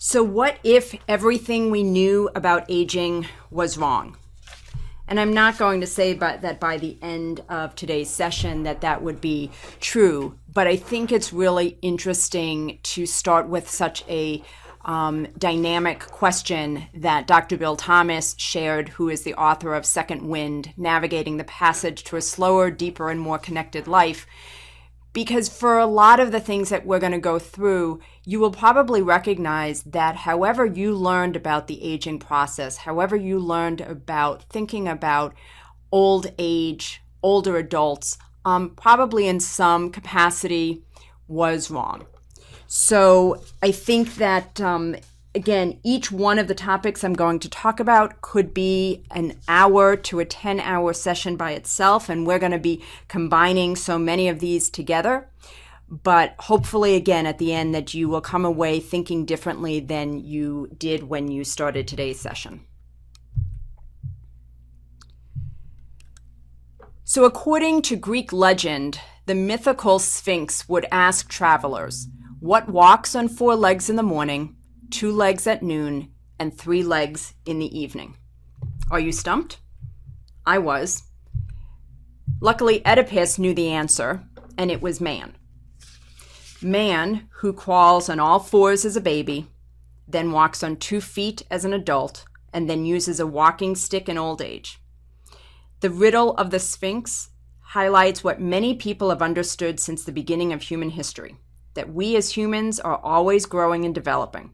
So what if everything we knew about aging was wrong? And I'm not going to say that by the end of today's session that would be true, but I think it's really interesting to start with such a dynamic question that Dr. Bill Thomas shared, who is the author of Second Wind, Navigating the Passage to a Slower, Deeper, and More Connected Life. Because for a lot of the things that we're going to go through, you will probably recognize that however you learned about the aging process, however you learned about thinking about old age, older adults, probably in some capacity was wrong. So I think that, again, each one of the topics I'm going to talk about could be an hour to a 10-hour session by itself, and we're going to be combining so many of these together. But hopefully, again, at the end, that you will come away thinking differently than you did when you started today's session. So according to Greek legend, the mythical Sphinx would ask travelers, what walks on 4 legs in the morning, 2 legs at noon, and 3 legs in the evening? Are you stumped? I was. Luckily, Oedipus knew the answer, and it was man. Man who crawls on all 4s as a baby, then walks on 2 feet as an adult, and then uses a walking stick in old age. The riddle of the Sphinx highlights what many people have understood since the beginning of human history, that we as humans are always growing and developing.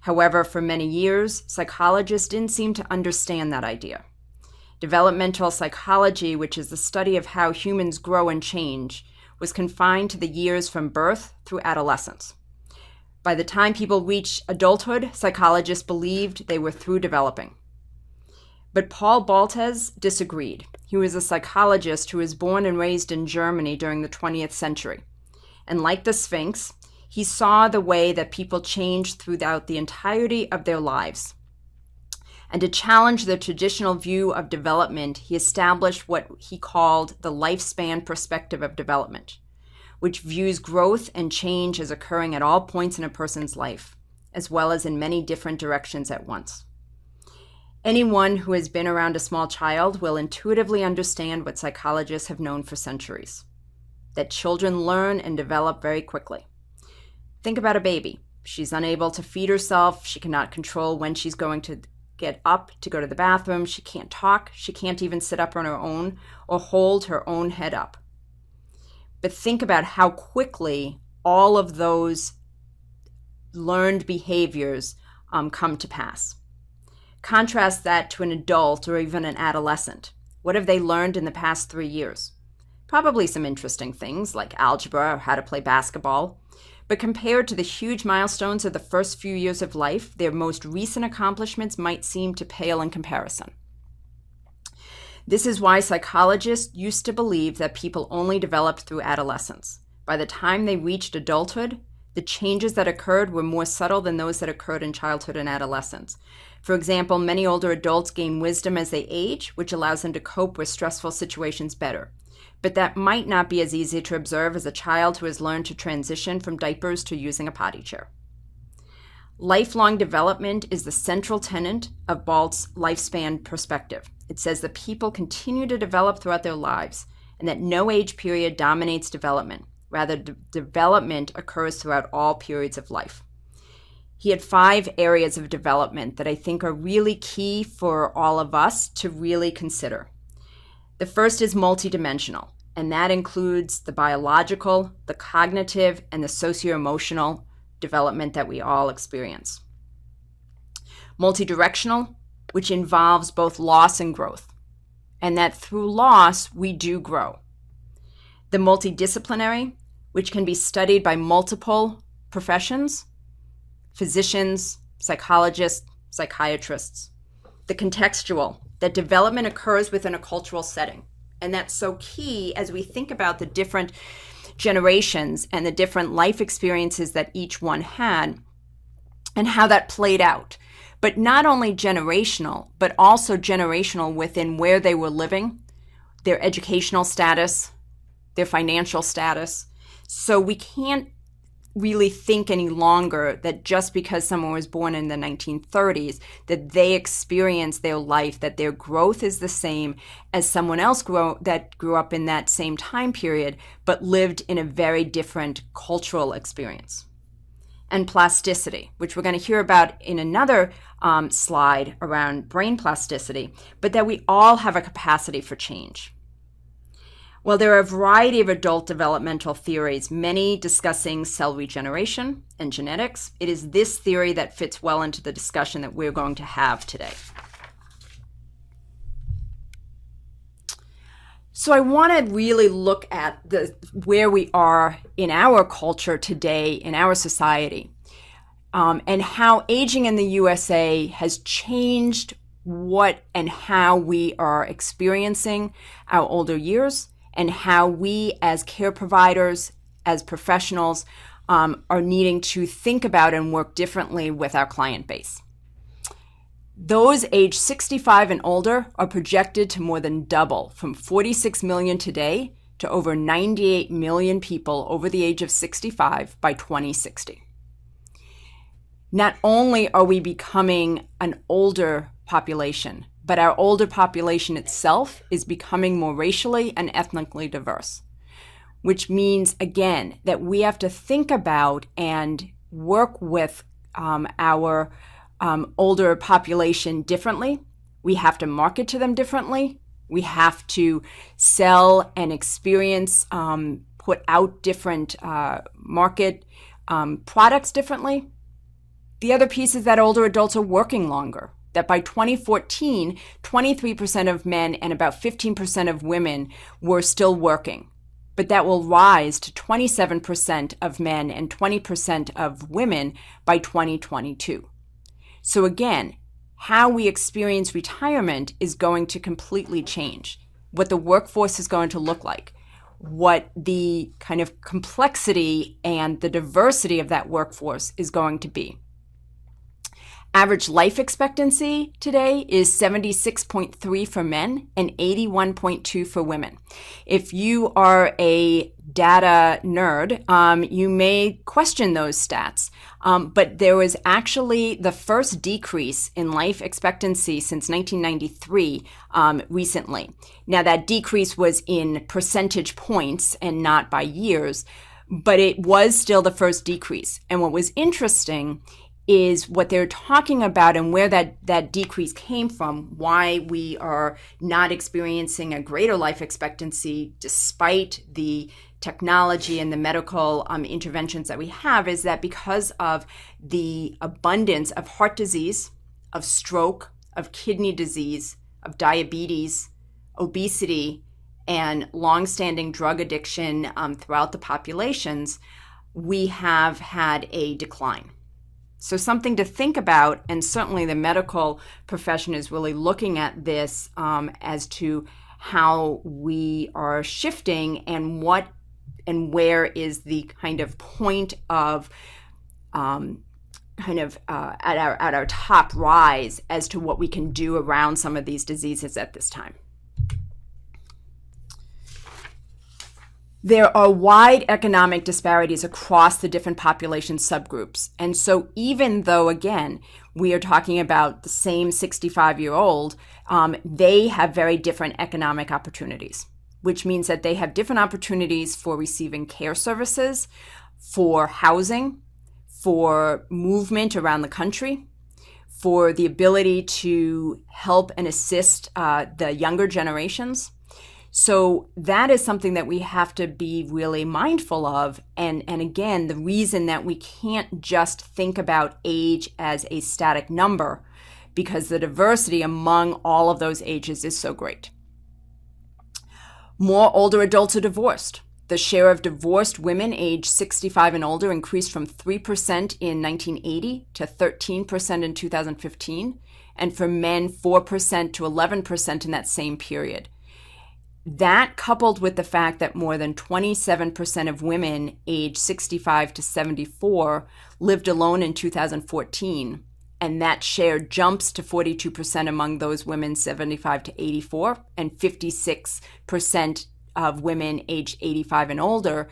However, for many years, psychologists didn't seem to understand that idea. Developmental psychology, which is the study of how humans grow and change, was confined to the years from birth through adolescence. By the time people reached adulthood, psychologists believed they were through developing. But Paul Baltes disagreed. He was a psychologist who was born and raised in Germany during the 20th century. And like the Sphinx, he saw the way that people changed throughout the entirety of their lives. And to challenge the traditional view of development, he established what he called the lifespan perspective of development, which views growth and change as occurring at all points in a person's life, as well as in many different directions at once. Anyone who has been around a small child will intuitively understand what psychologists have known for centuries, that children learn and develop very quickly. Think about a baby. She's unable to feed herself. She cannot control when she's going to get up to go to the bathroom. She can't talk. She can't even sit up on her own or hold her own head up. But think about how quickly all of those learned behaviors come to pass. Contrast that to an adult or even an adolescent. What have they learned in the past 3 years? Probably some interesting things like algebra or how to play basketball. But compared to the huge milestones of the first few years of life, their most recent accomplishments might seem to pale in comparison. This is why psychologists used to believe that people only developed through adolescence. By the time they reached adulthood, the changes that occurred were more subtle than those that occurred in childhood and adolescence. For example, many older adults gain wisdom as they age, which allows them to cope with stressful situations better. But that might not be as easy to observe as a child who has learned to transition from diapers to using a potty chair. Lifelong development is the central tenet of Balt's lifespan perspective. It says that people continue to develop throughout their lives and that no age period dominates development. Rather, development occurs throughout all periods of life. He had 5 areas of development that I think are really key for all of us to really consider. The first is multidimensional, and that includes the biological, the cognitive, and the socio-emotional development that we all experience. Multidirectional, which involves both loss and growth, and that through loss, we do grow. The multidisciplinary, which can be studied by multiple professions, physicians, psychologists, psychiatrists. The contextual, that development occurs within a cultural setting. And that's so key as we think about the different generations and the different life experiences that each one had and how that played out. But not only generational, but also generational within where they were living, their educational status, their financial status. So we can't really think any longer that just because someone was born in the 1930s, that they experience their life, that their growth is the same as someone else that grew up in that same time period, but lived in a very different cultural experience. And plasticity, which we're going to hear about in another slide around brain plasticity, but that we all have a capacity for change. Well, there are a variety of adult developmental theories, many discussing cell regeneration and genetics. It is this theory that fits well into the discussion that we're going to have today. So I want to really look at where we are in our culture today, in our society, and how aging in the USA has changed what and how we are experiencing our older years, and how we as care providers, as professionals, are needing to think about and work differently with our client base. Those age 65 and older are projected to more than double, from 46 million today to over 98 million people over the age of 65 by 2060. Not only are we becoming an older population, but our older population itself is becoming more racially and ethnically diverse, which means, again, that we have to think about and work with our older population differently. We have to market to them differently. We have to sell and experience, put out different market products differently. The other piece is that older adults are working longer. That by 2014, 23% of men and about 15% of women were still working. But that will rise to 27% of men and 20% of women by 2022. So again, how we experience retirement is going to completely change. What the workforce is going to look like, what the kind of complexity and the diversity of that workforce is going to be. Average life expectancy today is 76.3 for men and 81.2 for women. If you are a data nerd, you may question those stats, but there was actually the first decrease in life expectancy since 1993 recently. Now that decrease was in percentage points and not by years, but it was still the first decrease. And what was interesting is what they're talking about and where that decrease came from, why we are not experiencing a greater life expectancy despite the technology and the medical interventions that we have, is that because of the abundance of heart disease, of stroke, of kidney disease, of diabetes, obesity, and longstanding drug addiction throughout the populations, we have had a decline. So something to think about, and certainly the medical profession is really looking at this as to how we are shifting and what and where is the kind of point of at our top rise as to what we can do around some of these diseases at this time. There are wide economic disparities across the different population subgroups. And so even though, again, we are talking about the same 65-year-old, they have very different economic opportunities, which means that they have different opportunities for receiving care services, for housing, for movement around the country, for the ability to help and assist the younger generations. So that is something that we have to be really mindful of. And again, the reason that we can't just think about age as a static number, because the diversity among all of those ages is so great. More older adults are divorced. The share of divorced women aged 65 and older increased from 3% in 1980 to 13% in 2015, and for men 4% to 11% in that same period. That, coupled with the fact that more than 27% of women aged 65 to 74 lived alone in 2014, and that share jumps to 42% among those women 75 to 84, and 56% of women aged 85 and older,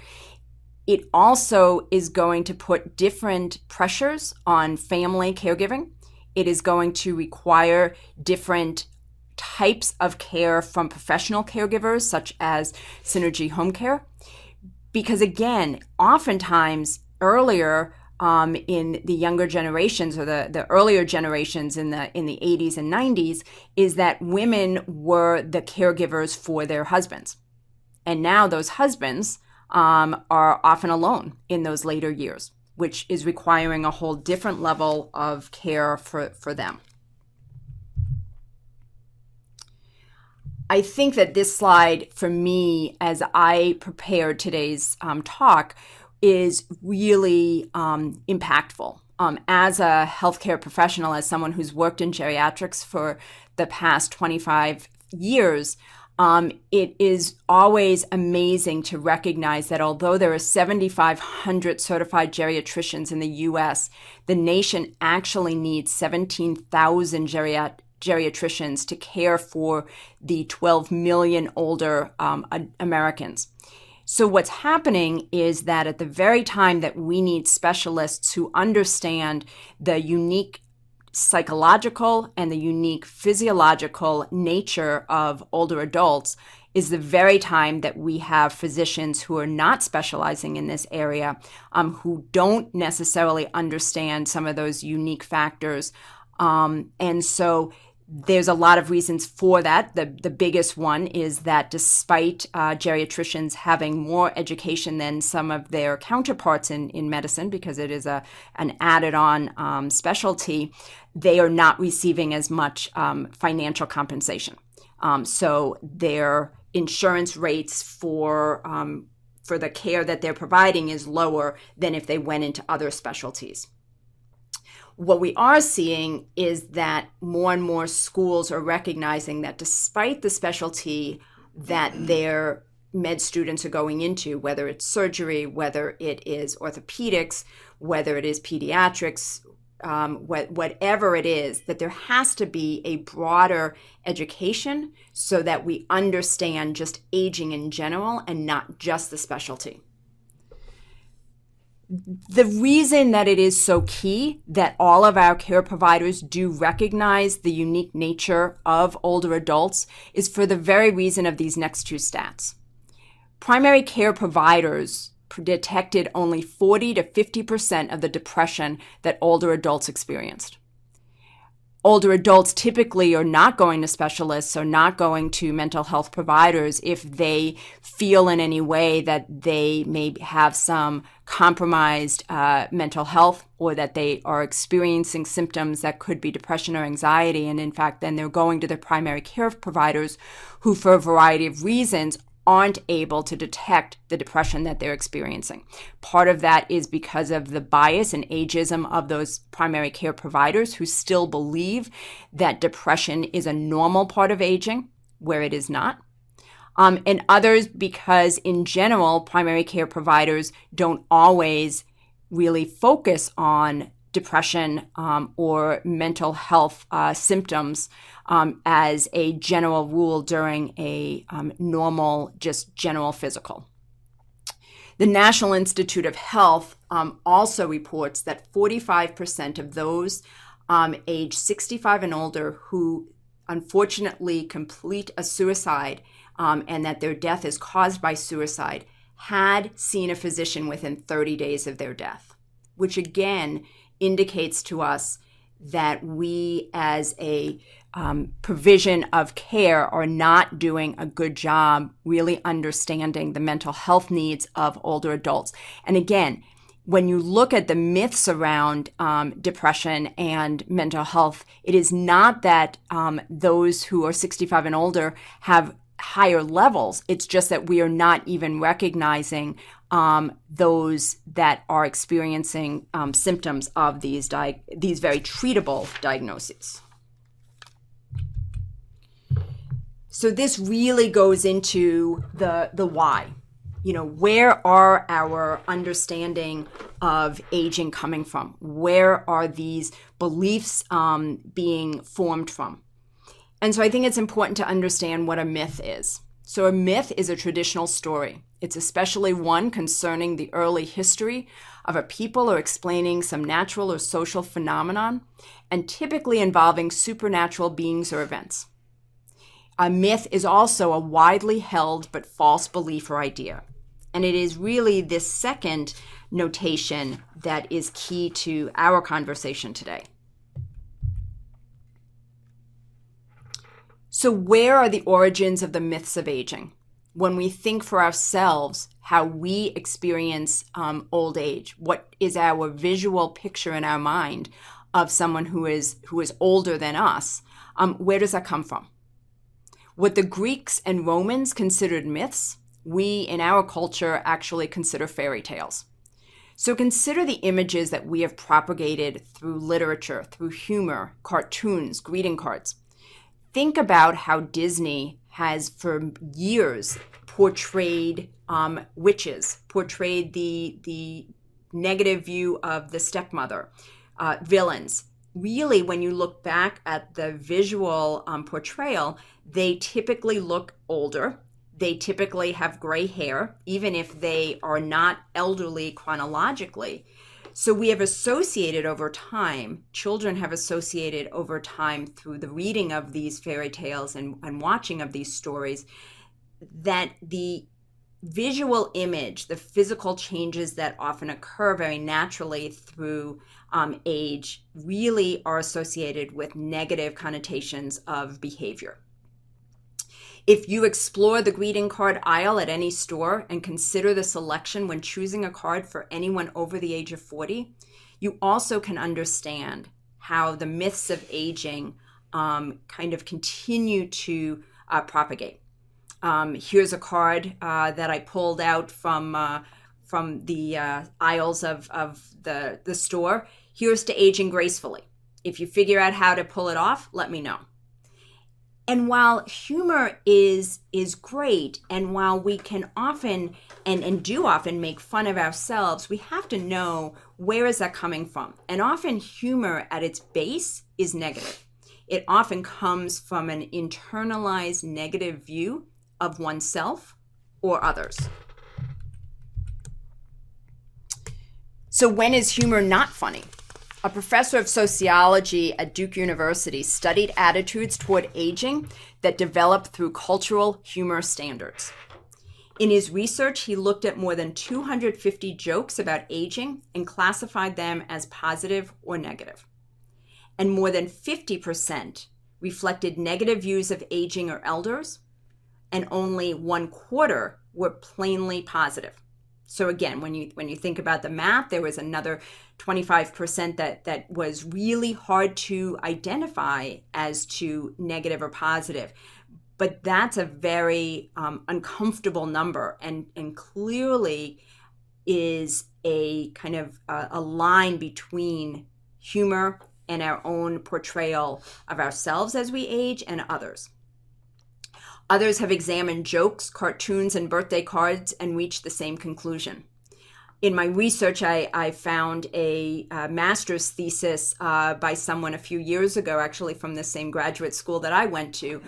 It also is going to put different pressures on family caregiving. It is going to require different types of care from professional caregivers, such as Synergy HomeCare. Because again, oftentimes earlier in the younger generations or the earlier generations in the 80s and 90s is that women were the caregivers for their husbands. And now those husbands are often alone in those later years, which is requiring a whole different level of care for them. I think that this slide, for me, as I prepared today's talk, is really impactful. As a healthcare professional, as someone who's worked in geriatrics for the past 25 years, it is always amazing to recognize that although there are 7,500 certified geriatricians in the U.S., the nation actually needs 17,000 geriatricians to care for the 12 million older Americans. So what's happening is that at the very time that we need specialists who understand the unique psychological and the unique physiological nature of older adults is the very time that we have physicians who are not specializing in this area, who don't necessarily understand some of those unique factors. And so there's a lot of reasons for that. The biggest one is that despite geriatricians having more education than some of their counterparts in medicine, because it is an added-on specialty, they are not receiving as much financial compensation. So their insurance rates for the care that they're providing is lower than if they went into other specialties. What we are seeing is that more and more schools are recognizing that despite the specialty that their med students are going into, whether it's surgery, whether it is orthopedics, whether it is pediatrics, whatever it is, that there has to be a broader education so that we understand just aging in general and not just the specialty. The reason that it is so key that all of our care providers do recognize the unique nature of older adults is for the very reason of these next two stats. Primary care providers detected only 40 to 50% of the depression that older adults experienced. Older adults typically are not going to specialists or not going to mental health providers if they feel in any way that they may have some compromised mental health or that they are experiencing symptoms that could be depression or anxiety. And in fact, then they're going to their primary care providers who, for a variety of reasons, aren't able to detect the depression that they're experiencing. Part of that is because of the bias and ageism of those primary care providers who still believe that depression is a normal part of aging, where it is not. And others because, in general, primary care providers don't always really focus on depression or mental health symptoms as a general rule during a normal, just general physical. The National Institute of Health also reports that 45% of those age 65 and older who unfortunately complete a suicide and that their death is caused by suicide had seen a physician within 30 days of their death, which again indicates to us that we as a provision of care are not doing a good job really understanding the mental health needs of older adults. And again, when you look at the myths around depression and mental health, it is not that those who are 65 and older have higher levels. It's just that we are not even recognizing those that are experiencing symptoms of these very treatable diagnoses. So this really goes into the why. You know, where are our understanding of aging coming from? Where are these beliefs being formed from? And so I think it's important to understand what a myth is. So a myth is a traditional story. It's especially one concerning the early history of a people or explaining some natural or social phenomenon, and typically involving supernatural beings or events. A myth is also a widely held but false belief or idea. And it is really this second notation that is key to our conversation today. So where are the origins of the myths of aging? When we think for ourselves how we experience old age, what is our visual picture in our mind of someone who is older than us, where does that come from? What the Greeks and Romans considered myths, we in our culture actually consider fairy tales. So consider the images that we have propagated through literature, through humor, cartoons, greeting cards. Think about how Disney has for years portrayed witches, portrayed the negative view of the stepmother, villains. Really, when you look back at the visual portrayal, they typically look older. They typically have gray hair, even if they are not elderly chronologically. So we have associated over time, children have associated over time through the reading of these fairy tales and watching of these stories, that the visual image, the physical changes that often occur very naturally through age, really are associated with negative connotations of behavior. If you explore the greeting card aisle at any store and consider the selection when choosing a card for anyone over the age of 40, you also can understand how the myths of aging kind of continue to propagate. Here's a card that I pulled out from the aisles of the store. Here's to aging gracefully. If you figure out how to pull it off, let me know. And while humor is great, and while we can often and do often make fun of ourselves, we have to know, where is that coming from? And often humor at its base is negative. It often comes from an internalized negative view of oneself or others. So when is humor not funny? A professor of sociology at Duke University studied attitudes toward aging that develop through cultural humor standards. In his research, he looked at more than 250 jokes about aging and classified them as positive or negative. And more than 50% reflected negative views of aging or elders, and only 1/4 were plainly positive. So again, when you think about the math, there was another 25% that was really hard to identify as to negative or positive. But that's a very uncomfortable number, and clearly is a kind of a line between humor and our own portrayal of ourselves as we age and others. Others have examined jokes, cartoons, and birthday cards and reached the same conclusion. In my research, I found a master's thesis by someone a few years ago, actually from the same graduate school that I went to,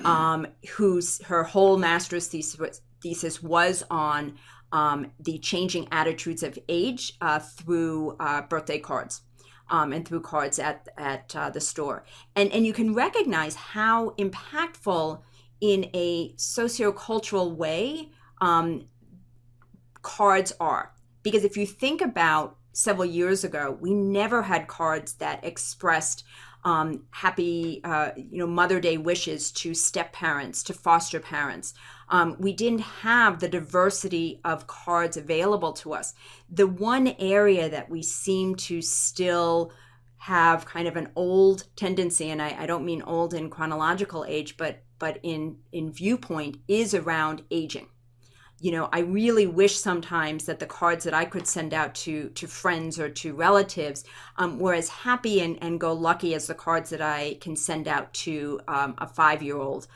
her whole master's thesis was on the changing attitudes of age through birthday cards. And through cards at the store. And you can recognize how impactful in a sociocultural way cards are. Because if you think about several years ago, we never had cards that expressed happy Mother Day wishes to step parents, to foster parents. We didn't have the diversity of cards available to us. The one area that we seem to still have kind of an old tendency, and I don't mean old in chronological age, but in viewpoint, is around aging. You know, I really wish sometimes that the cards that I could send out to friends or to relatives were as happy and go lucky as the cards that I can send out to a 5-year-old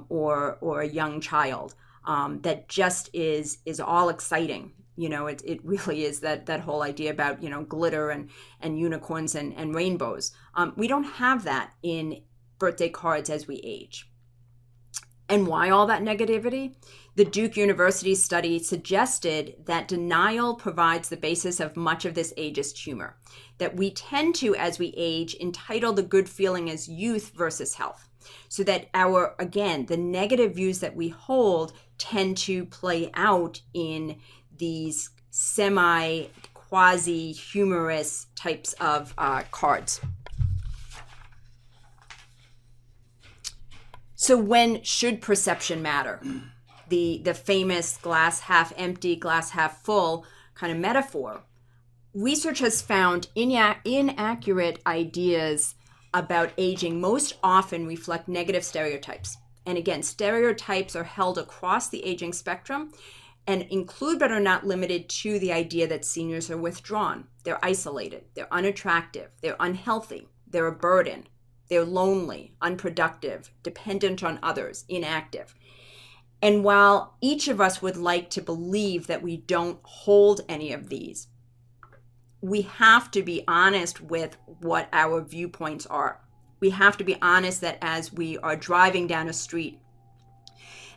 or a young child. That just is all exciting. You know, it really is that whole idea about, glitter and unicorns and rainbows. We don't have that in birthday cards as we age. And why all that negativity? The Duke University study suggested that denial provides the basis of much of this ageist humor, that we tend to, as we age, entitle the good feeling as youth versus health. So that the negative views that we hold tend to play out in these quasi-humorous types of cards. So when should perception matter? The famous glass half empty, glass half full kind of metaphor. Research has found inaccurate ideas about aging most often reflect negative stereotypes. And again, stereotypes are held across the aging spectrum and include but are not limited to the idea that seniors are withdrawn, they're isolated, they're unattractive, they're unhealthy, they're a burden, they're lonely, unproductive, dependent on others, inactive. And while each of us would like to believe that we don't hold any of these, we have to be honest with what our viewpoints are. We have to be honest that as we are driving down a street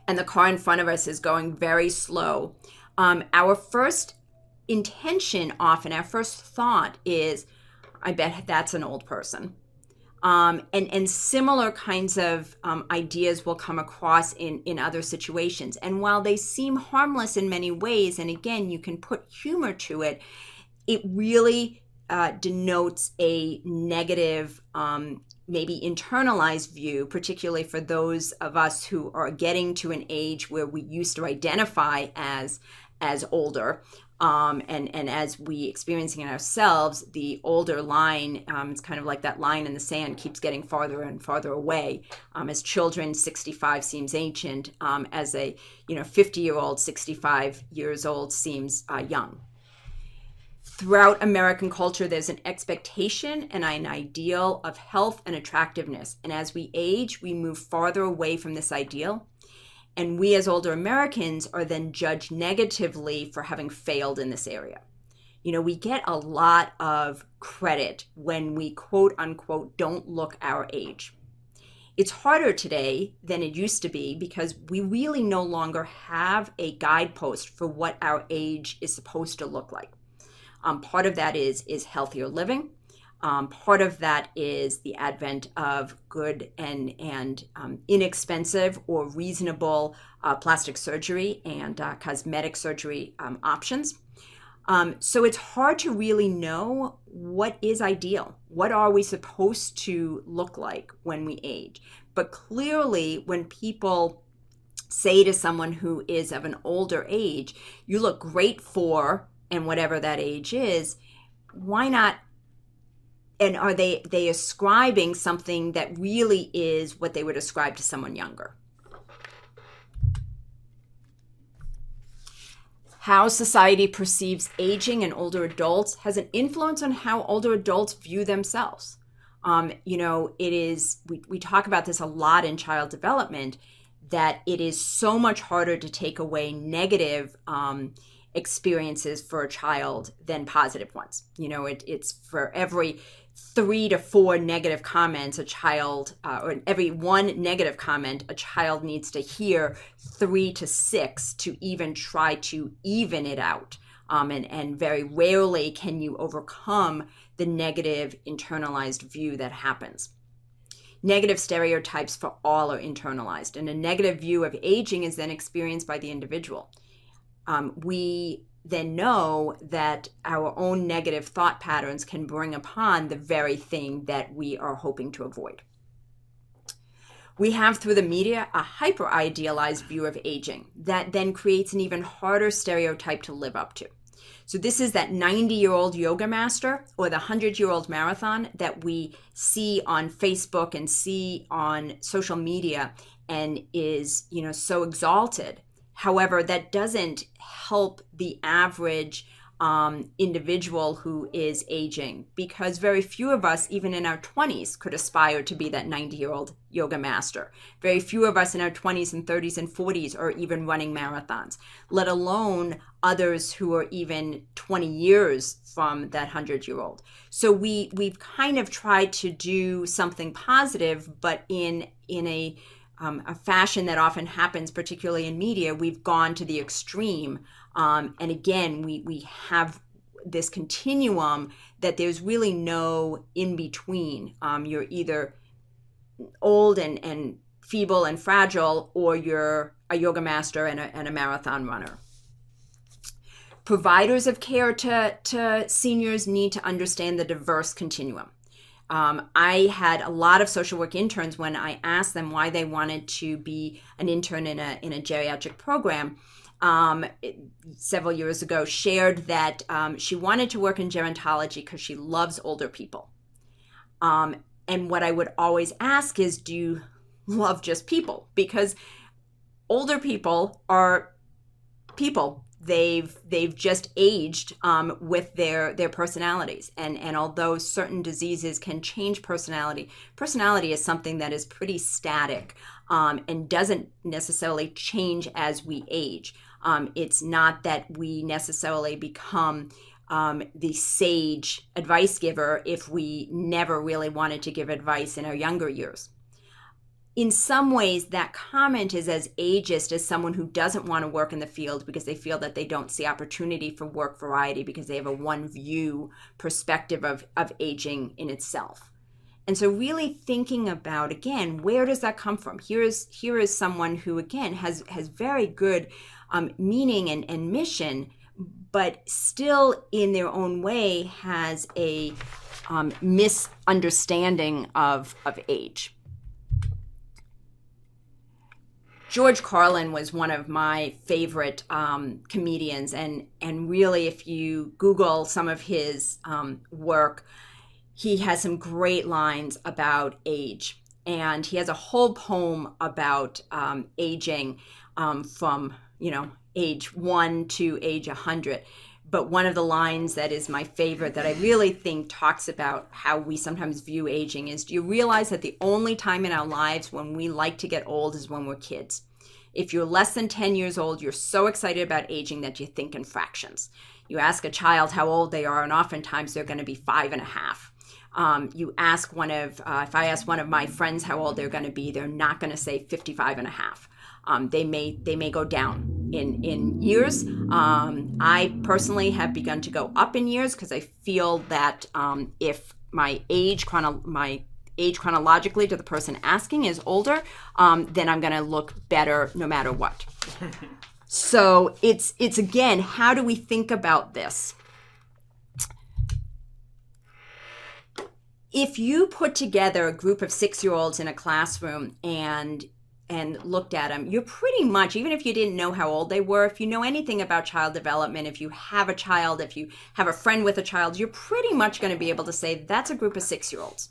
and the car in front of us is going very slow, our first intention often, our first thought is, I bet that's an old person. And similar kinds of ideas will come across in other situations. And while they seem harmless in many ways, and again, you can put humor to it, it really denotes a negative, maybe internalized view, particularly for those of us who are getting to an age where we used to identify as older. And as we experiencing it ourselves, the older line, it's kind of like that line in the sand keeps getting farther and farther away. As children, 65 seems ancient. As a 50-year-old, 65 years old seems young. Throughout American culture, there's an expectation and an ideal of health and attractiveness. And as we age, we move farther away from this ideal. And we as older Americans are then judged negatively for having failed in this area. We get a lot of credit when we quote unquote don't look our age. It's harder today than it used to be because we really no longer have a guidepost for what our age is supposed to look like. Part of that is healthier living. Part of that is the advent of good and inexpensive or reasonable plastic surgery and cosmetic surgery options. So it's hard to really know what is ideal. What are we supposed to look like when we age? But clearly, when people say to someone who is of an older age, you look great for, and whatever that age is, why not? And are they ascribing something that really is what they would ascribe to someone younger? How society perceives aging and older adults has an influence on how older adults view themselves. We talk about this a lot in child development, that it is so much harder to take away negative experiences for a child than positive ones. It's for every 3 to 4 negative comments a child, or every 1 negative comment, a child needs to hear 3 to 6 to even try to even it out. And very rarely can you overcome the negative internalized view that happens. Negative stereotypes for all are internalized, and a negative view of aging is then experienced by the individual. We then know that our own negative thought patterns can bring upon the very thing that we are hoping to avoid. We have, through the media, a hyper-idealized view of aging that then creates an even harder stereotype to live up to. So this is that 90-year-old yoga master or the 100-year-old marathon that we see on Facebook and see on social media and is, so exalted. However, that doesn't help the average individual who is aging, because very few of us, even in our 20s, could aspire to be that 90-year-old yoga master. Very few of us in our 20s and 30s and 40s are even running marathons, let alone others who are even 20 years from that 100-year-old. So we've kind of tried to do something positive, but in a a fashion that often happens, particularly in media, we've gone to the extreme. And again, we have this continuum that there's really no in between. You're either old and feeble and fragile, or you're a yoga master and a marathon runner. Providers of care to seniors need to understand the diverse continuum. I had a lot of social work interns, when I asked them why they wanted to be an intern in a geriatric program, several years ago, shared that she wanted to work in gerontology because she loves older people. And what I would always ask is, do you love just people? Because older people are people. They've just aged with their personalities. And although certain diseases can change personality is something that is pretty static and doesn't necessarily change as we age. It's not that we necessarily become the sage advice giver if we never really wanted to give advice in our younger years. In some ways, that comment is as ageist as someone who doesn't want to work in the field because they feel that they don't see opportunity for work variety because they have a one view perspective of aging in itself. And so really thinking about, again, where does that come from? Here is someone who, again, has very good meaning and mission, but still in their own way has a misunderstanding of age. George Carlin was one of my favorite comedians, and really, if you Google some of his work, he has some great lines about age, and he has a whole poem about aging from age 1 to age 100. But one of the lines that is my favorite, that I really think talks about how we sometimes view aging, is, do you realize that the only time in our lives when we like to get old is when we're kids? If you're less than 10 years old, you're so excited about aging that you think in fractions. You ask a child how old they are, and oftentimes they're going to be 5.5. You ask if I ask one of my friends how old they're going to be, they're not going to say 55.5. They may go down in years. I personally have begun to go up in years because I feel that if my age chronologically to the person asking is older, then I'm going to look better no matter what. So it's again, how do we think about this? If you put together a group of 6-year-olds in a classroom and looked at them, you're pretty much, even if you didn't know how old they were, if you know anything about child development, if you have a child, if you have a friend with a child, you're pretty much going to be able to say that's a group of 6-year-olds.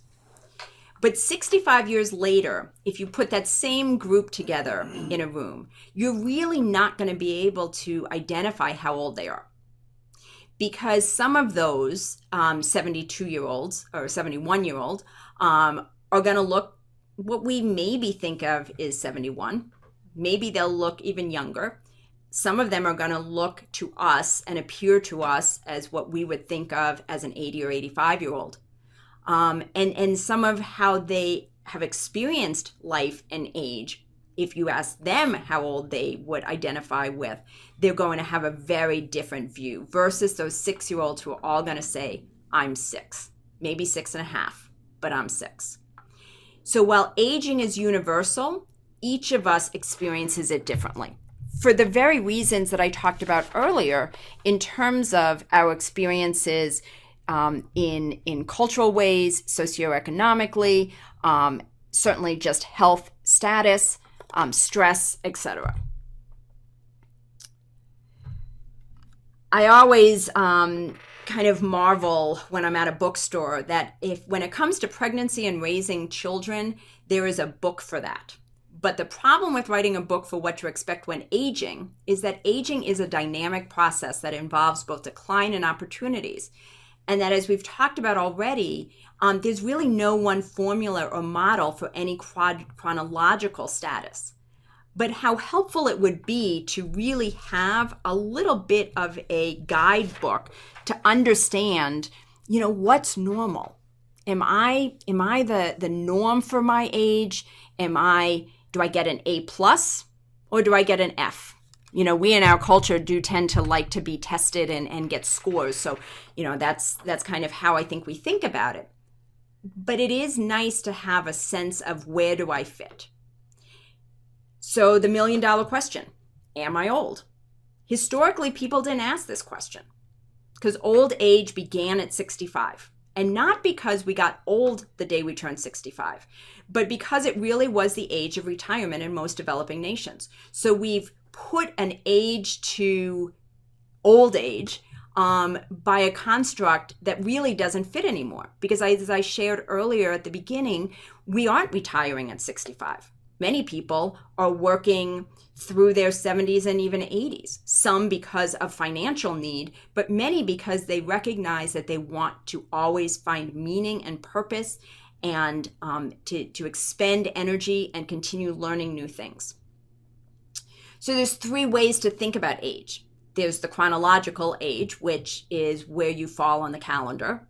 But 65 years later, if you put that same group together in a room, you're really not going to be able to identify how old they are. Because some of those 72-year-olds or 71-year-old are going to look, what we maybe think of is 71. Maybe they'll look even younger. Some of them are going to look to us and appear to us as what we would think of as an 80 or 85-year-old. And some of how they have experienced life and age, if you ask them how old they would identify with, they're going to have a very different view versus those 6-year-olds who are all going to say, I'm 6, maybe 6.5, but I'm 6. So while aging is universal, each of us experiences it differently. For the very reasons that I talked about earlier, in terms of our experiences in cultural ways, socioeconomically, certainly just health status, stress, etc. I always kind of marvel when I'm at a bookstore that when it comes to pregnancy and raising children, there is a book for that. But the problem with writing a book for what to expect when aging is that aging is a dynamic process that involves both decline and opportunities. And that, as we've talked about already, there's really no one formula or model for any chronological status. But how helpful it would be to really have a little bit of a guidebook to understand, what's normal. Am I the norm for my age? Am I Do I get an A plus or do I get an F? We in our culture do tend to like to be tested and get scores. So, that's kind of how I think we think about it. But it is nice to have a sense of where do I fit? So the $1 million question, am I old? Historically, people didn't ask this question because old age began at 65. And not because we got old the day we turned 65, but because it really was the age of retirement in most developing nations. So we've put an age to old age by a construct that really doesn't fit anymore. Because as I shared earlier at the beginning, we aren't retiring at 65. Many people are working through their 70s and even 80s, some because of financial need, but many because they recognize that they want to always find meaning and purpose and to expend energy and continue learning new things. So there's 3 ways to think about age. There's the chronological age, which is where you fall on the calendar.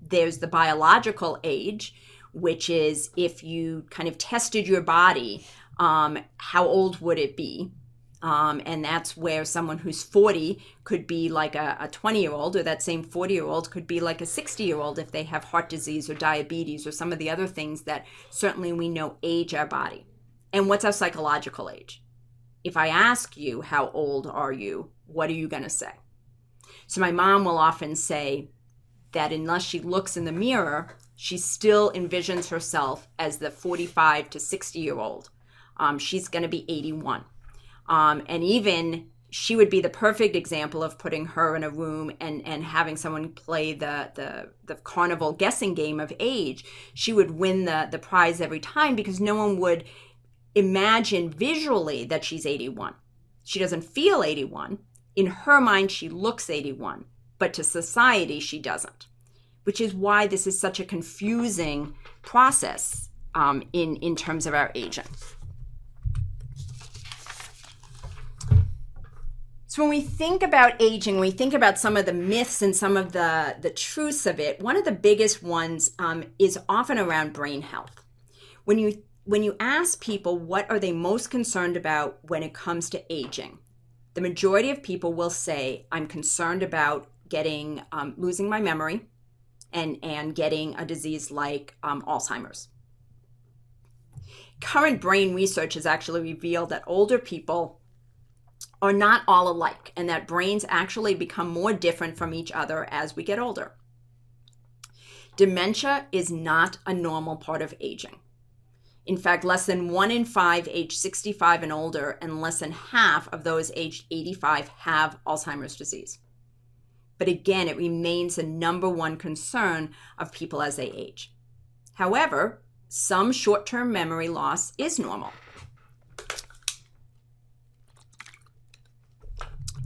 There's the biological age, which is if you kind of tested your body, how old would it be? And that's where someone who's 40 could be like a 20-year-old, or that same 40-year-old could be like a 60-year-old if they have heart disease or diabetes or some of the other things that certainly we know age our body. And what's our psychological age? If I ask you, how old are you? What are you going to say? So my mom will often say that unless she looks in the mirror, she still envisions herself as the 45 to 60-year-old. She's going to be 81. And even she would be the perfect example of putting her in a room and having someone play the carnival guessing game of age. She would win the prize every time because no one would imagine visually that she's 81. She doesn't feel 81. In her mind, she looks 81, but to society, she doesn't, which is why this is such a confusing process in terms of our aging. So when we think about aging, we think about some of the myths and some of the truths of it. One of the biggest ones is often around brain health. When you ask people what are they most concerned about when it comes to aging, the majority of people will say, I'm concerned about losing my memory and getting a disease like Alzheimer's. Current brain research has actually revealed that older people are not all alike, and that brains actually become more different from each other as we get older. Dementia is not a normal part of aging. In fact, less than 1 in 5 aged 65 and older, and less than half of those aged 85 have Alzheimer's disease. But again, it remains the number one concern of people as they age. However, some short-term memory loss is normal.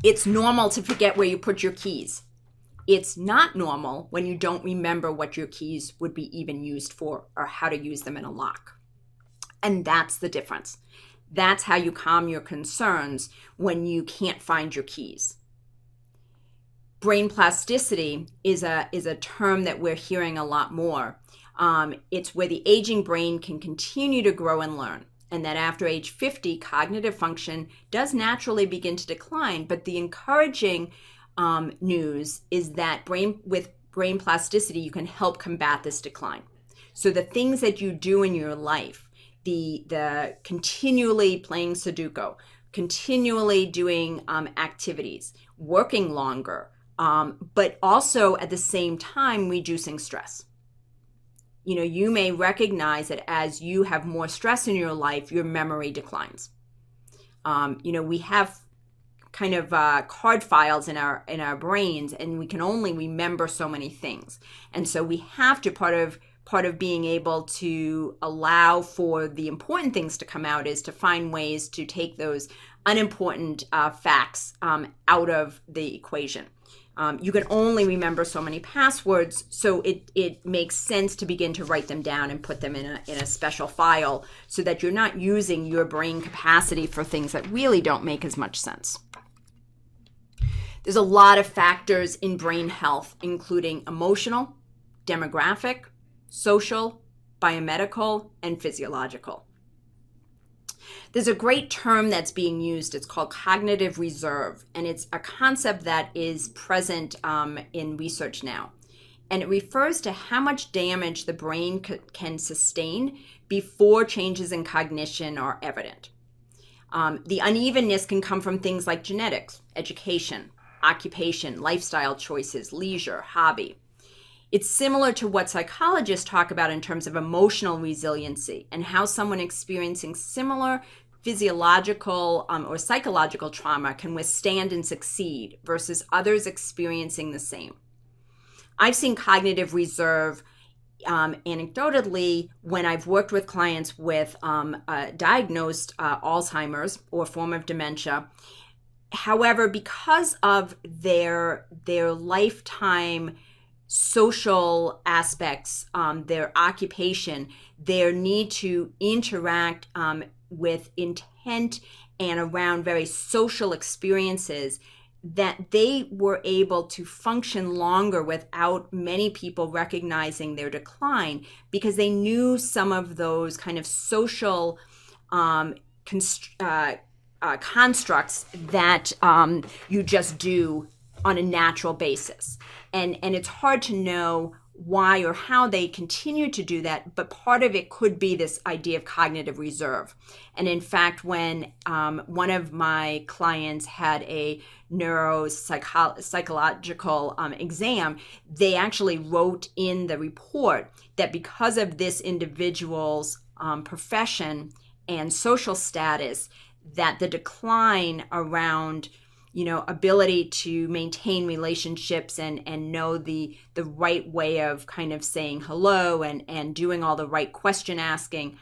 It's normal to forget where you put your keys. It's not normal when you don't remember what your keys would be even used for or how to use them in a lock. And that's the difference. That's how you calm your concerns when you can't find your keys. Brain plasticity is a term that we're hearing a lot more. It's where the aging brain can continue to grow and learn. And that after age 50, cognitive function does naturally begin to decline. But the encouraging news is that with brain plasticity, you can help combat this decline. So the things that you do in your life, the continually playing Sudoku, continually doing activities, working longer, but also at the same time reducing stress. You may recognize that as you have more stress in your life, your memory declines. We have kind of card files in our brains, and we can only remember so many things. And so we have to part of being able to allow for the important things to come out is to find ways to take those unimportant facts out of the equation. You can only remember so many passwords, so it makes sense to begin to write them down and put them in a special file so that you're not using your brain capacity for things that really don't make as much sense. There's a lot of factors in brain health, including emotional, demographic, social, biomedical, and physiological. There's a great term that's being used. It's called cognitive reserve, and it's a concept that is present in research now. And it refers to how much damage the brain can sustain before changes in cognition are evident. The unevenness can come from things like genetics, education, occupation, lifestyle choices, leisure, hobby. It's similar to what psychologists talk about in terms of emotional resiliency and how someone experiencing similar physiological or psychological trauma can withstand and succeed versus others experiencing the same. I've seen cognitive reserve anecdotally when I've worked with clients with diagnosed Alzheimer's or form of dementia. However, because of their lifetime social aspects, their occupation, their need to interact with intent and around very social experiences, that they were able to function longer without many people recognizing their decline because they knew some of those kind of social constructs that you just do on a natural basis. And it's hard to know why or how they continue to do that, but part of it could be this idea of cognitive reserve. And in fact, when one of my clients had a neuropsychological exam, they actually wrote in the report that because of this individual's profession and social status, that the decline around ability to maintain relationships and know the right way of kind of saying hello and doing all the right question asking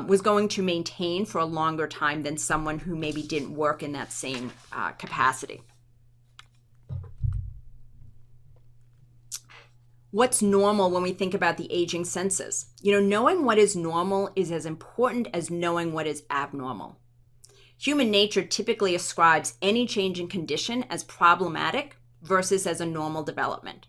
was going to maintain for a longer time than someone who maybe didn't work in that same capacity. What's normal when we think about the aging census? Knowing what is normal is as important as knowing what is abnormal. Human nature typically ascribes any change in condition as problematic versus as a normal development.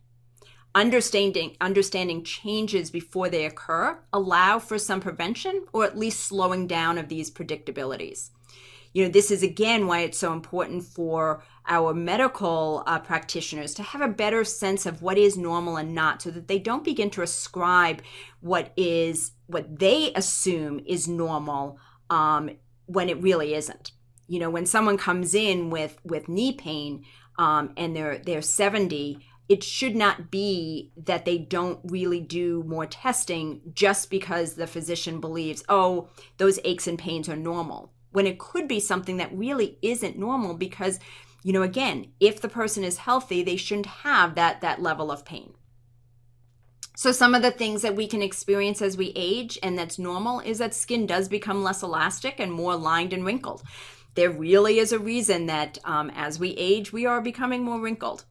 Understanding changes before they occur allow for some prevention or at least slowing down of these predictabilities. This is again why it's so important for our medical practitioners to have a better sense of what is normal and not, so that they don't begin to ascribe what they assume is normal when it really isn't. When someone comes in with knee pain and they're 70, it should not be that they don't really do more testing just because the physician believes, oh, those aches and pains are normal, when it could be something that really isn't normal because, again, if the person is healthy, they shouldn't have that level of pain. So some of the things that we can experience as we age and that's normal is that skin does become less elastic and more lined and wrinkled. There really is a reason that as we age, we are becoming more wrinkled.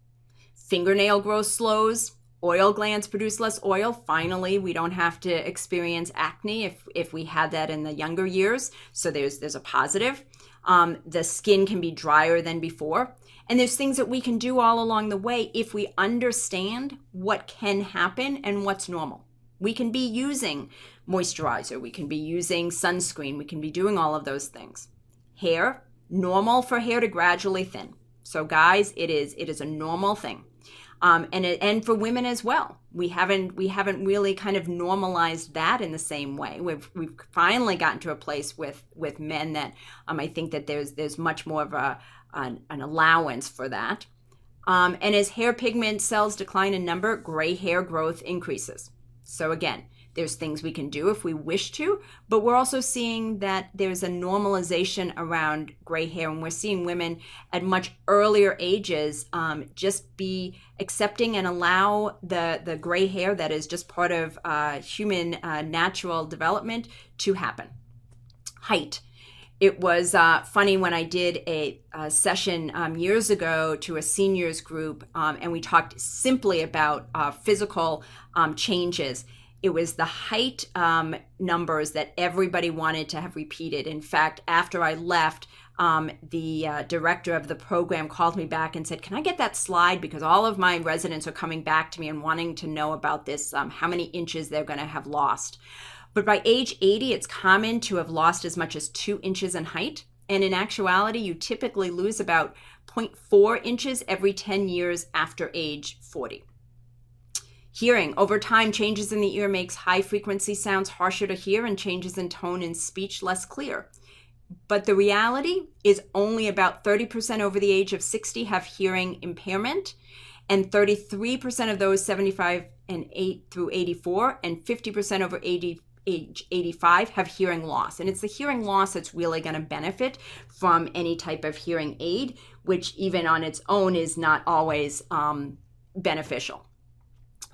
Fingernail growth slows, oil glands produce less oil. Finally, we don't have to experience acne if we had that in the younger years. So there's a positive. The skin can be drier than before. And there's things that we can do all along the way if we understand what can happen and what's normal. We can be using moisturizer. We can be using sunscreen. We can be doing all of those things. Hair, normal for hair to gradually thin. So guys, it is a normal thing. And for women as well. We haven't really kind of normalized that in the same way. We've finally gotten to a place with men that I think that there's much more of an allowance for that. And as hair pigment cells decline in number, gray hair growth increases. So again, there's things we can do if we wish to, but we're also seeing that there's a normalization around gray hair, and we're seeing women at much earlier ages just be accepting and allow the gray hair that is just part of human natural development to happen. Height. It was funny when I did a session years ago to a seniors group, and we talked simply about physical changes. It was the height numbers that everybody wanted to have repeated. In fact, after I left, the director of the program called me back and said, "Can I get that slide? Because all of my residents are coming back to me and wanting to know about this, how many inches they're going to have lost." But by age 80, it's common to have lost as much as 2 inches in height. And in actuality, you typically lose about 0.4 inches every 10 years after age 40. Hearing. Over time, changes in the ear makes high-frequency sounds harsher to hear and changes in tone and speech less clear. But the reality is only about 30% over the age of 60 have hearing impairment, and 33% of those 75 and 8 through 84, and 50% over age 85 have hearing loss. And it's the hearing loss that's really going to benefit from any type of hearing aid, which even on its own is not always beneficial.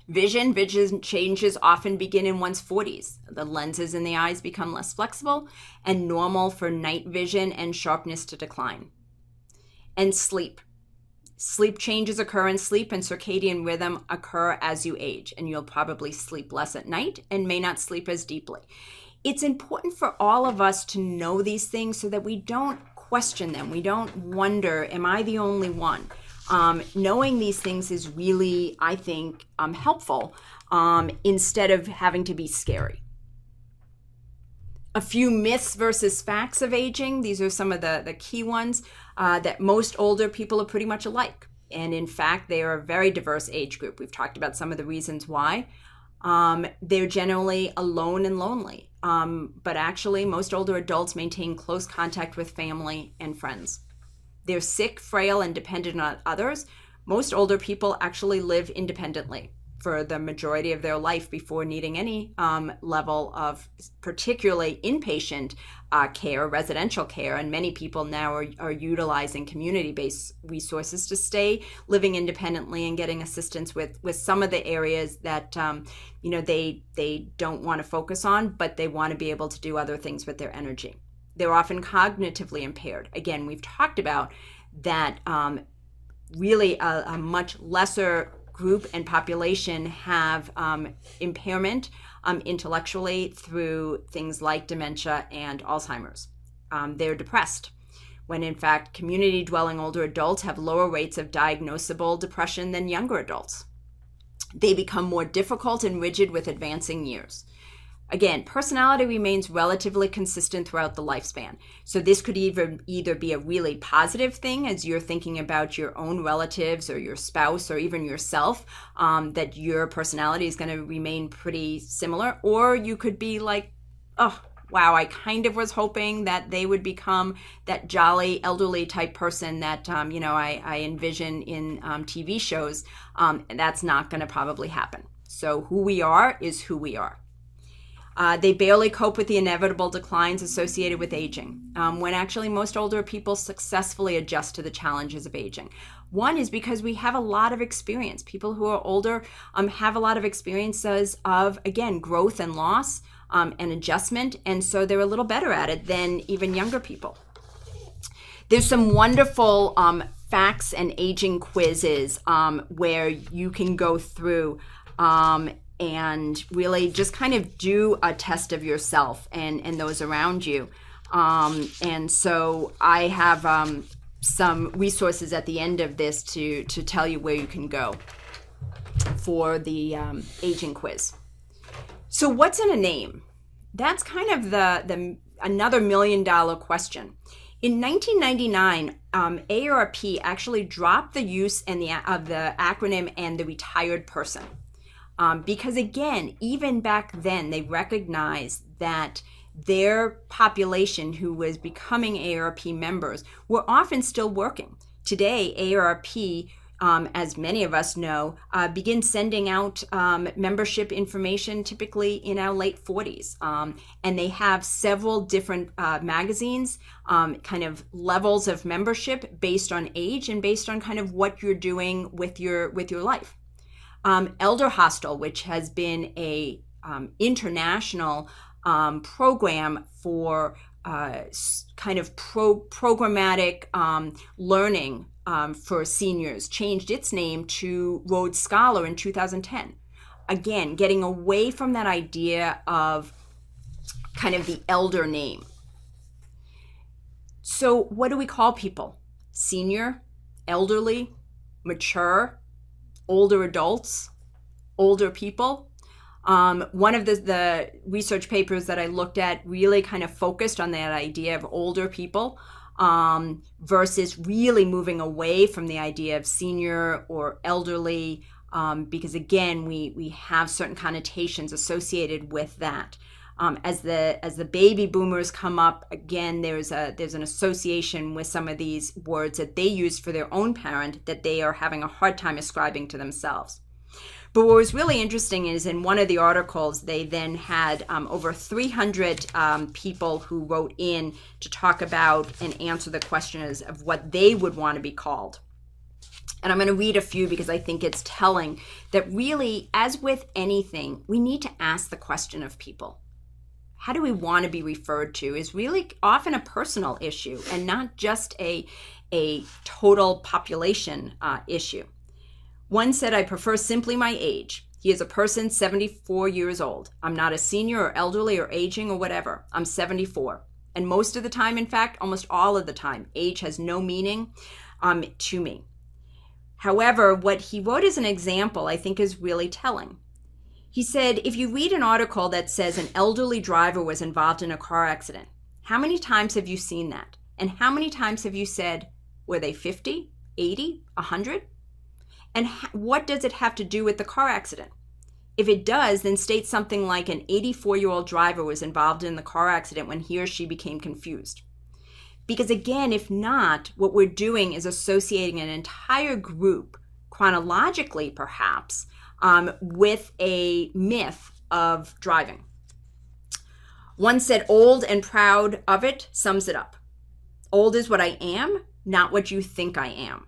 Vision changes often begin in one's 40s. The lenses in the eyes become less flexible and normal for night vision and sharpness to decline. And sleep. Sleep changes occur in sleep, and circadian rhythm occur as you age, and you'll probably sleep less at night and may not sleep as deeply. It's important for all of us to know these things so that we don't question them. We don't wonder, am I the only one? Knowing these things is really, I think, helpful instead of having to be scary. A few myths versus facts of aging. These are some of the key ones, that most older people are pretty much alike. And in fact, they are a very diverse age group. We've talked about some of the reasons why. They're generally alone and lonely. But actually, most older adults maintain close contact with family and friends. They're sick, frail, and dependent on others. Most older people actually live independently for the majority of their life before needing any level of particularly inpatient care, residential care. And many people now are utilizing community-based resources to stay living independently and getting assistance with some of the areas that they don't want to focus on, but they want to be able to do other things with their energy. They're often cognitively impaired. Again, we've talked about that really a much lesser group and population have impairment intellectually through things like dementia and Alzheimer's. They're depressed, when in fact community-dwelling older adults have lower rates of diagnosable depression than younger adults. They become more difficult and rigid with advancing years. Again, personality remains relatively consistent throughout the lifespan. So this could either be a really positive thing as you're thinking about your own relatives or your spouse or even yourself, that your personality is going to remain pretty similar. Or you could be like, oh, wow, I kind of was hoping that they would become that jolly elderly type person that, I envision in TV shows. And that's not going to probably happen. So who we are is who we are. They barely cope with the inevitable declines associated with aging, when actually most older people successfully adjust to the challenges of aging. One is because we have a lot of experience. People who are older have a lot of experiences of, again, growth and loss and adjustment, and so they're a little better at it than even younger people. There's some wonderful facts and aging quizzes where you can go through and really just kind of do a test of yourself and those around you. And so I have some resources at the end of this to tell you where you can go for the aging quiz. So what's in a name? That's kind of the another $1 million question. In 1999, AARP actually dropped the use of the acronym and the retired person. Because again, even back then, they recognized that their population who was becoming AARP members were often still working. Today, AARP, as many of us know, begins sending out membership information typically in our late 40s. And they have several different magazines, kind of levels of membership based on age and based on kind of what you're doing with your life. Elder Hostel, which has been a international program for kind of programmatic learning for seniors, changed its name to Rhodes Scholar in 2010. Again, getting away from that idea of kind of the elder name. So what do we call people? Senior, elderly, mature, older adults, older people. One of the research papers that I looked at really kind of focused on that idea of older people versus really moving away from the idea of senior or elderly, because again, we have certain connotations associated with that. As the baby boomers come up, again, there's an association with some of these words that they use for their own parent that they are having a hard time ascribing to themselves. But what was really interesting is in one of the articles, they then had over 300 people who wrote in to talk about and answer the questions of what they would want to be called. And I'm going to read a few because I think it's telling that really, as with anything, we need to ask the question of people. How do we want to be referred to is really often a personal issue and not just a total population issue. One said, I prefer simply my age. He is a person 74 years old. I'm not a senior or elderly or aging or whatever. I'm 74. And most of the time, in fact, almost all of the time, age has no meaning to me. However, what he wrote as an example, I think is really telling. He said, if you read an article that says an elderly driver was involved in a car accident, how many times have you seen that? And how many times have you said, were they 50, 80, 100? And what does it have to do with the car accident? If it does, then state something like an 84-year-old driver was involved in the car accident when he or she became confused. Because again, if not, what we're doing is associating an entire group, chronologically perhaps, with a myth of driving. One said, old and proud of it sums it up. Old is what I am, not what you think I am.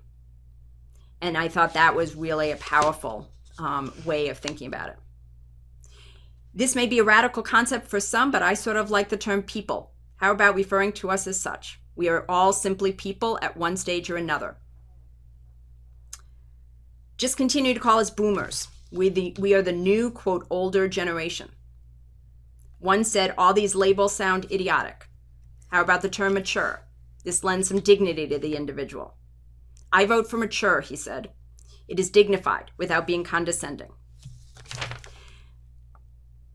And I thought that was really a powerful way of thinking about it. This may be a radical concept for some, but I sort of like the term people. How about referring to us as such? We are all simply people at one stage or another. Just continue to call us boomers. We are the new, quote, older generation. One said, all these labels sound idiotic. How about the term mature? This lends some dignity to the individual. I vote for mature, he said. It is dignified without being condescending.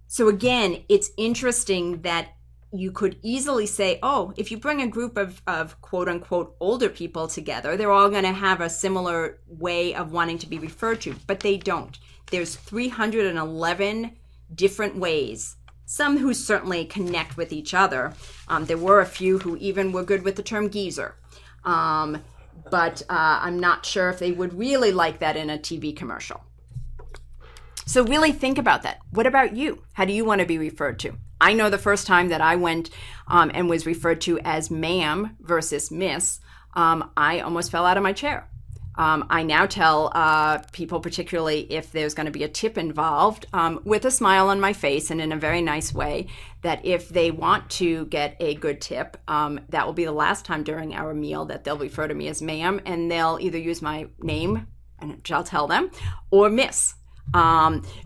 So again, it's interesting that you could easily say, oh, if you bring a group of quote unquote older people together, they're all going to have a similar way of wanting to be referred to, but they don't. There's 311 different ways, some who certainly connect with each other. There were a few who even were good with the term geezer. But I'm not sure if they would really like that in a TV commercial. So really think about that. What about you? How do you want to be referred to? I know the first time that I went and was referred to as ma'am versus miss, I almost fell out of my chair. I now tell people, particularly if there's going to be a tip involved, with a smile on my face and in a very nice way, that if they want to get a good tip, that will be the last time during our meal that they'll refer to me as ma'am, and they'll either use my name, which I'll tell them, or miss.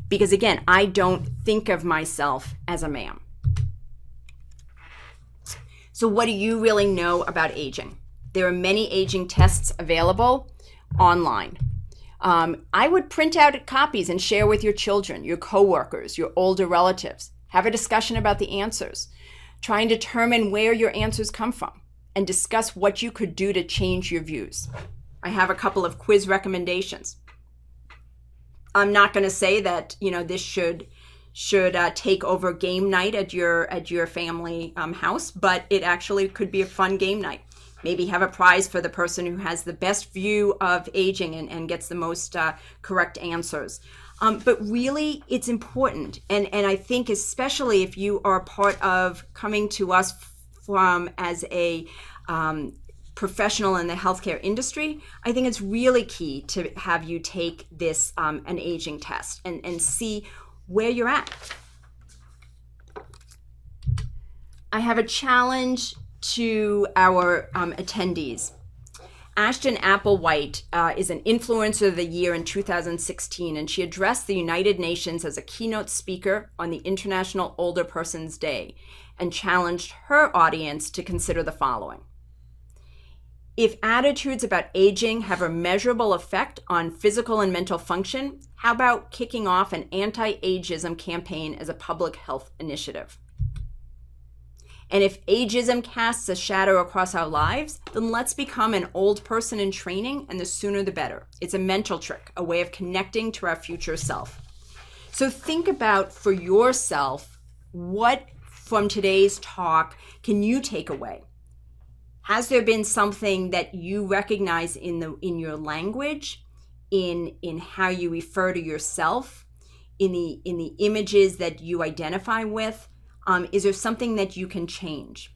Because again, I don't think of myself as a ma'am. So what do you really know about aging? There are many aging tests available online. I would print out copies and share with your children, your coworkers, your older relatives. Have a discussion about the answers. Try and determine where your answers come from and discuss what you could do to change your views. I have a couple of quiz recommendations. I'm not going to say that, this should take over game night at your family house, but it actually could be a fun game night. Maybe have a prize for the person who has the best view of aging and gets the most correct answers. But really, it's important. And I think especially if you are part of coming to us as a professional in the healthcare industry, I think it's really key to have you take this an aging test and see where you're at. I have a challenge to our attendees. Ashton Applewhite is an Influencer of the Year in 2016, and she addressed the United Nations as a keynote speaker on the International Older Persons Day and challenged her audience to consider the following. If attitudes about aging have a measurable effect on physical and mental function, How about kicking off an anti-ageism campaign as a public health initiative? And if ageism casts a shadow across our lives, then let's become an old person in training, and the sooner the better. It's a mental trick, a way of connecting to our future self. So think about for yourself, what from today's talk can you take away? Has there been something that you recognize in your language, in how you refer to yourself, in the images that you identify with? Is there something that you can change?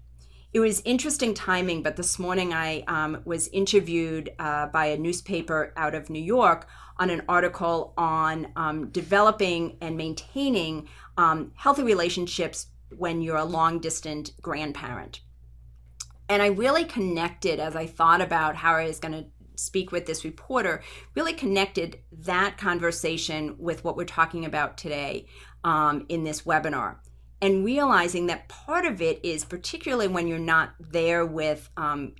It was interesting timing, but this morning I was interviewed by a newspaper out of New York on an article on developing and maintaining healthy relationships when you're a long-distance grandparent. And I really connected, as I thought about how I was going to speak with this reporter, really connected that conversation with what we're talking about today in this webinar. And realizing that part of it is, particularly when you're not there with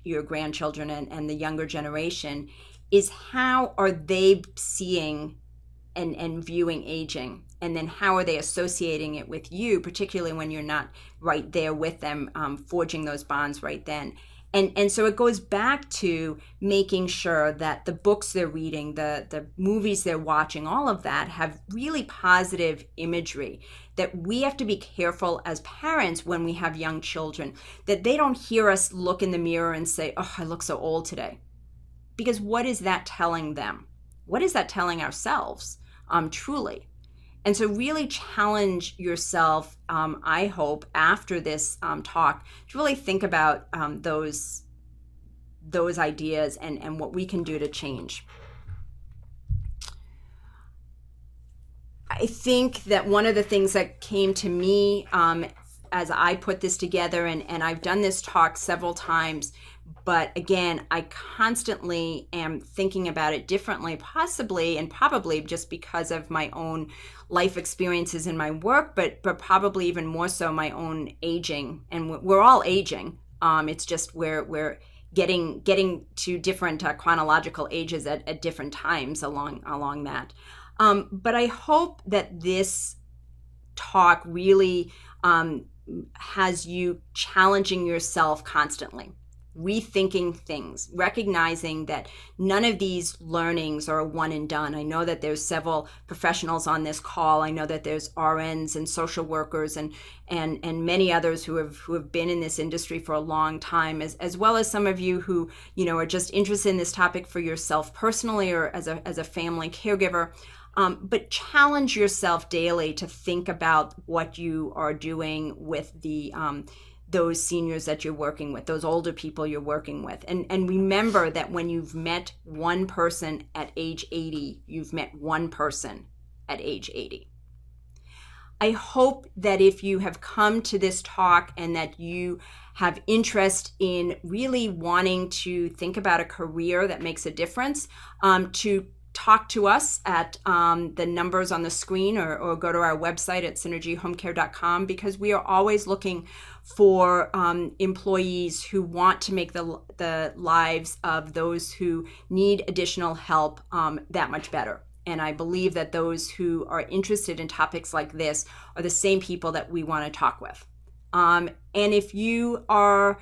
your grandchildren and the younger generation, is how are they seeing and viewing aging? And then how are they associating it with you, particularly when you're not right there with them, forging those bonds right then. And so it goes back to making sure that the books they're reading, the movies they're watching, all of that have really positive imagery, that we have to be careful as parents when we have young children, that they don't hear us look in the mirror and say, oh, I look so old today. Because what is that telling them? What is that telling ourselves, truly? And so really challenge yourself, I hope, after this talk, to really think about those ideas and what we can do to change. I think that one of the things that came to me as I put this together, and I've done this talk several times, but again, I constantly am thinking about it differently, possibly and probably just because of my own life experiences in my work, but probably even more so my own aging. And we're all aging. It's just we're getting to different chronological ages at different times along that. But I hope that this talk really has you challenging yourself constantly, rethinking things, recognizing that none of these learnings are one and done. I know that there's several professionals on this call. I know that there's RNs and social workers and many others who have been in this industry for a long time, as well as some of you who, are just interested in this topic for yourself personally or as a family caregiver. But challenge yourself daily to think about what you are doing with those seniors that you're working with, those older people you're working with. And remember that when you've met one person at age 80, you've met one person at age 80. I hope that if you have come to this talk and that you have interest in really wanting to think about a career that makes a difference, to talk to us at the numbers on the screen or go to our website at synergyhomecare.com, because we are always looking for employees who want to make the lives of those who need additional help that much better. And I believe that those who are interested in topics like this are the same people that we want to talk with. And if you are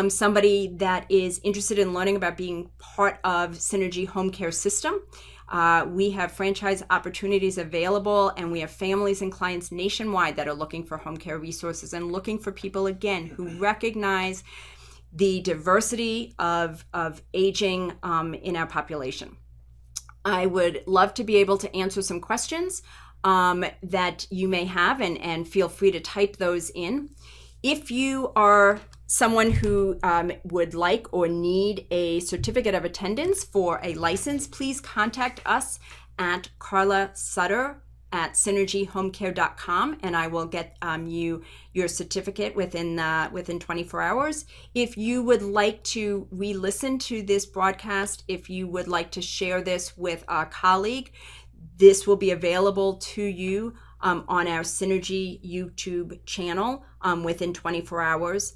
somebody that is interested in learning about being part of Synergy Home Care System, we have franchise opportunities available, and we have families and clients nationwide that are looking for home care resources and looking for people, again, who recognize the diversity of aging in our population. I would love to be able to answer some questions that you may have, and feel free to type those in. If you are someone who would like or need a certificate of attendance for a license, please contact us at Carla Sutter at synergyhomecare.com, and I will get you your certificate within 24 hours. If you would like to re-listen to this broadcast, if you would like to share this with a colleague, this will be available to you on our Synergy YouTube channel within 24 hours.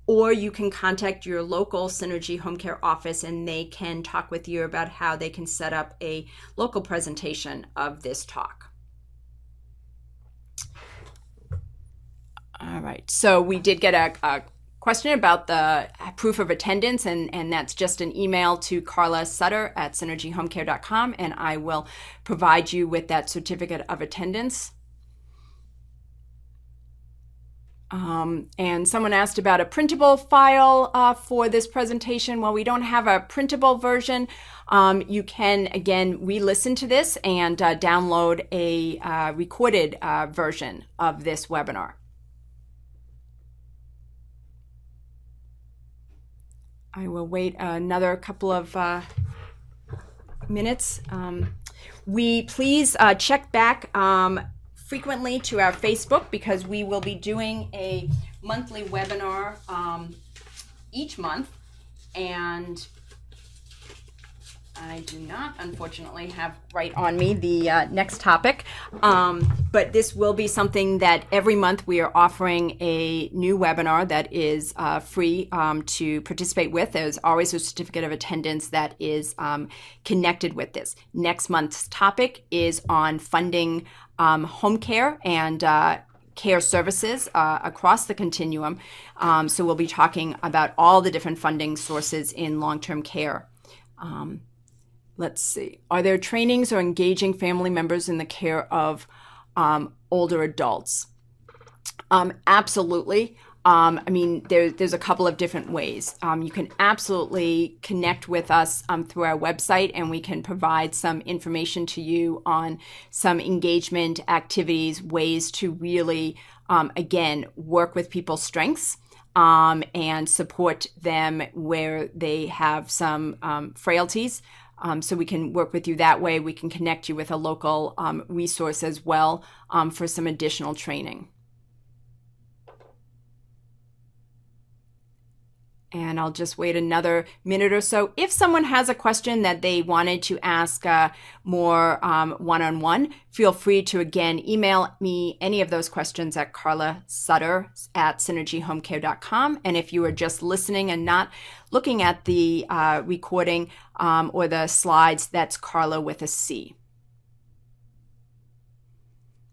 or you can contact your local Synergy Home Care office and they can talk with you about how they can set up a local presentation of this talk. All right, so we did get a question about the proof of attendance, and that's just an email to Carla Sutter at synergyhomecare.com, and I will provide you with that certificate of attendance. And someone asked about a printable file for this presentation. Well, we don't have a printable version. You can, again, re-listen to this and download a recorded version of this webinar. I will wait another couple of minutes. Please check back frequently to our Facebook, because we will be doing a monthly webinar each month, and I do not, unfortunately, have right on me the next topic, but this will be something that every month we are offering a new webinar that is free to participate with. There's always a certificate of attendance that is connected with this. Next month's topic is on funding home care and care services across the continuum. So we'll be talking about all the different funding sources in long-term care. Let's see. Are there trainings or engaging family members in the care of older adults? Absolutely. I mean, there's a couple of different ways. You can absolutely connect with us through our website, and we can provide some information to you on some engagement activities, ways to really, again, work with people's strengths and support them where they have some frailties. So we can work with you that way. We can connect you with a local resource as well for some additional training. And I'll just wait another minute or so. If someone has a question that they wanted to ask more one-on-one, feel free to, again, email me any of those questions at carlasutter@synergyhomecare.com. And if you are just listening and not looking at the recording or the slides, that's Carla with a C.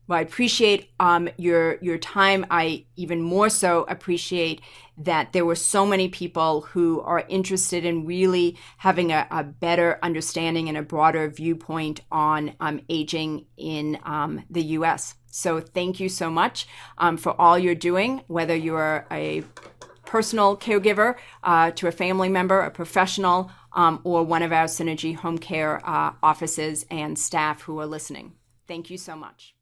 Well, I appreciate your time. I even more so appreciate that there were so many people who are interested in really having a better understanding and a broader viewpoint on aging in the U.S. So thank you so much for all you're doing, whether you're a personal caregiver to a family member, a professional, or one of our Synergy Home Care offices and staff who are listening. Thank you so much.